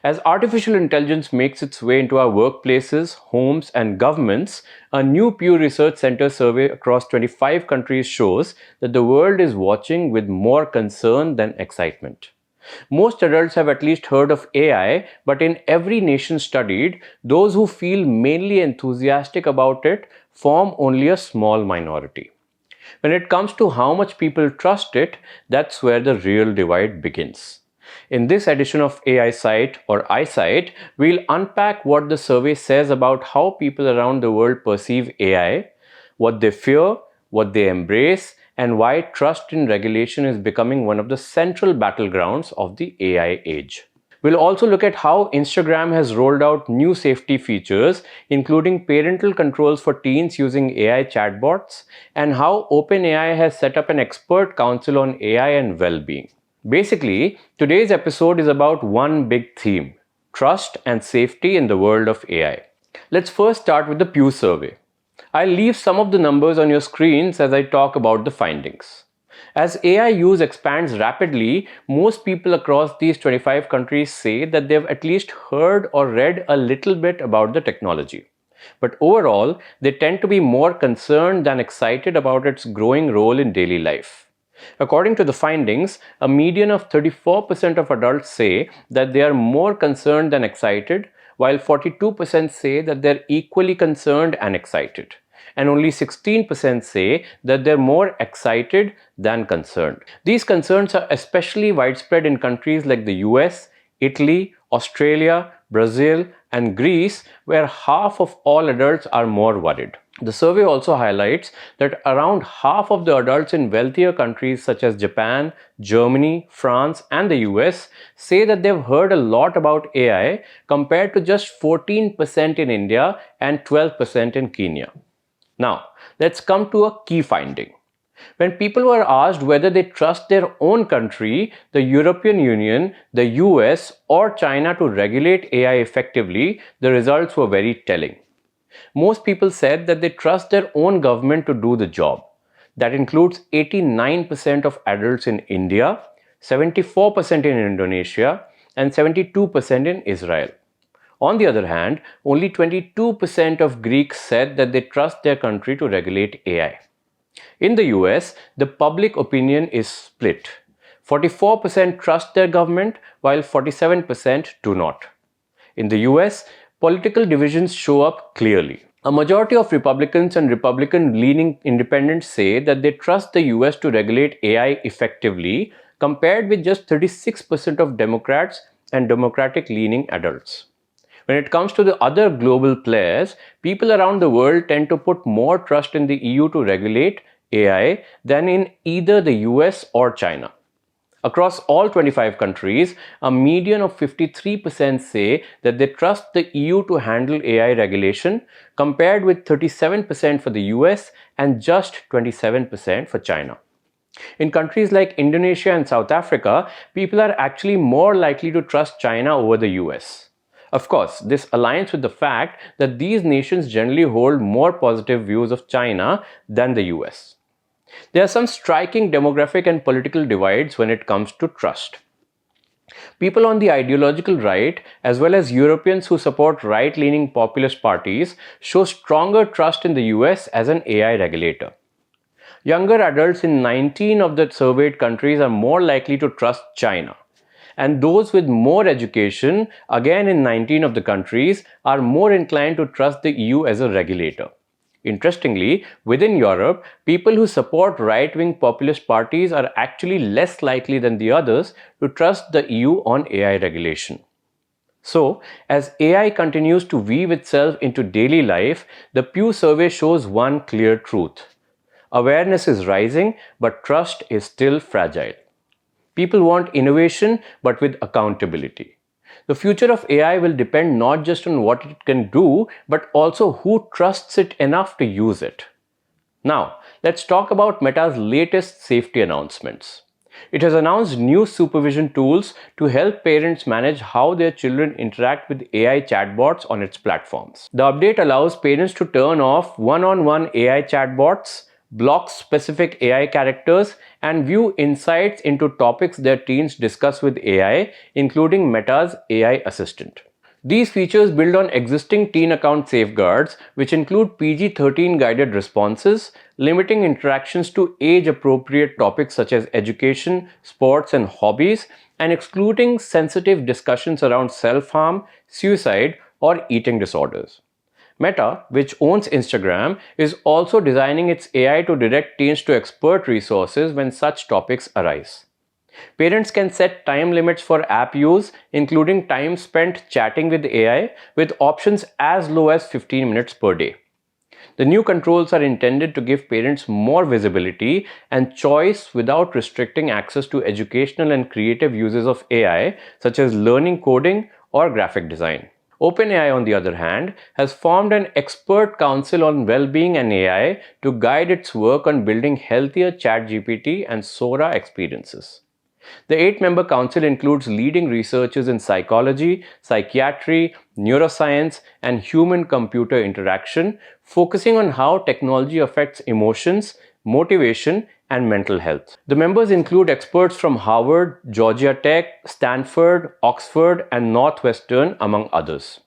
As artificial intelligence makes its way into our workplaces, homes, and governments, a new Pew Research Center survey across 25 countries shows that the world is watching with more concern than excitement. Most adults have at least heard of AI, but in every nation studied, those who feel mainly enthusiastic about it form only a small minority. When it comes to how much people trust it, that's where the real divide begins. In this edition of AI Sight or iSight, we'll unpack what the survey says about how people around the world perceive AI, what they fear, what they embrace, and why trust in regulation is becoming one of the central battlegrounds of the AI age. We'll also look at how Instagram has rolled out new safety features, including parental controls for teens using AI chatbots, and how OpenAI has set up an expert council on AI and well-being. Basically, today's episode is about one big theme: trust and safety in the world of AI. Let's first start with the Pew survey. I'll leave some of the numbers on your screens as I talk about the findings. As AI use expands rapidly, most people across these 25 countries say that they've at least heard or read a little bit about the technology. But overall, they tend to be more concerned than excited about its growing role in daily life. According to the findings, a median of 34% of adults say that they are more concerned than excited, while 42% say that they're equally concerned and excited. And only 16% say that they're more excited than concerned. These concerns are especially widespread in countries like the US, Italy, Australia, Brazil, and Greece, where half of all adults are more worried. The survey also highlights that around half of the adults in wealthier countries such as Japan, Germany, France, and the US say that they've heard a lot about AI, compared to just 14% in India and 12% in Kenya. Now, let's come to a key finding. When people were asked whether they trust their own country, the European Union, the US, or China to regulate AI effectively, the results were very telling. Most people said that they trust their own government to do the job. That includes 89% of adults in India, 74% in Indonesia, and 72% in Israel. On the other hand, only 22% of Greeks said that they trust their country to regulate AI. In the US, the public opinion is split. 44% trust their government, while 47% do not. In the US, political divisions show up clearly. A majority of Republicans and Republican-leaning independents say that they trust the US to regulate AI effectively, compared with just 36% of Democrats and Democratic-leaning adults. When it comes to the other global players, people around the world tend to put more trust in the EU to regulate AI than in either the US or China. Across all 25 countries, a median of 53% say that they trust the EU to handle AI regulation, compared with 37% for the US and just 27% for China. In countries like Indonesia and South Africa, people are actually more likely to trust China over the US. Of course, this aligns with the fact that these nations generally hold more positive views of China than the US. There are some striking demographic and political divides when it comes to trust. People on the ideological right, as well as Europeans who support right-leaning populist parties, show stronger trust in the US as an AI regulator. Younger adults in 19 of the surveyed countries are more likely to trust China. And those with more education, again in 19 of the countries, are more inclined to trust the EU as a regulator. Interestingly, within Europe, people who support right-wing populist parties are actually less likely than the others to trust the EU on AI regulation. So, as AI continues to weave itself into daily life, the Pew survey shows one clear truth. Awareness is rising, but trust is still fragile. People want innovation, but with accountability. The future of AI will depend not just on what it can do, but also who trusts it enough to use it. Now, let's talk about Meta's latest safety announcements. It has announced new supervision tools to help parents manage how their children interact with AI chatbots on its platforms. The update allows parents to turn off one-on-one AI chatbots, block specific AI characters, and view insights into topics their teens discuss with AI, including Meta's AI assistant. These features build on existing teen account safeguards, which include PG-13 guided responses, limiting interactions to age-appropriate topics such as education, sports, and hobbies, and excluding sensitive discussions around self-harm, suicide, or eating disorders. Meta, which owns Instagram, is also designing its AI to direct teens to expert resources when such topics arise. Parents can set time limits for app use, including time spent chatting with AI, with options as low as 15 minutes per day. The new controls are intended to give parents more visibility and choice without restricting access to educational and creative uses of AI, such as learning coding or graphic design. OpenAI, on the other hand, has formed an expert council on well-being and AI to guide its work on building healthier ChatGPT and Sora experiences. The 8 member council includes leading researchers in psychology, psychiatry, neuroscience, and human computer interaction, focusing on how technology affects emotions, motivation, and mental health. The members include experts from Harvard, Georgia Tech, Stanford, Oxford, and Northwestern, among others.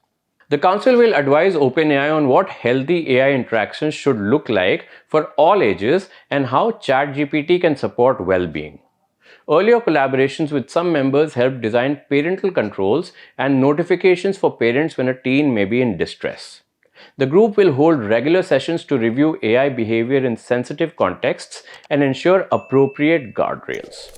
The council will advise OpenAI on what healthy AI interactions should look like for all ages and how ChatGPT can support well-being. Earlier collaborations with some members helped design parental controls and notifications for parents when a teen may be in distress. The group will hold regular sessions to review AI behavior in sensitive contexts and ensure appropriate guardrails.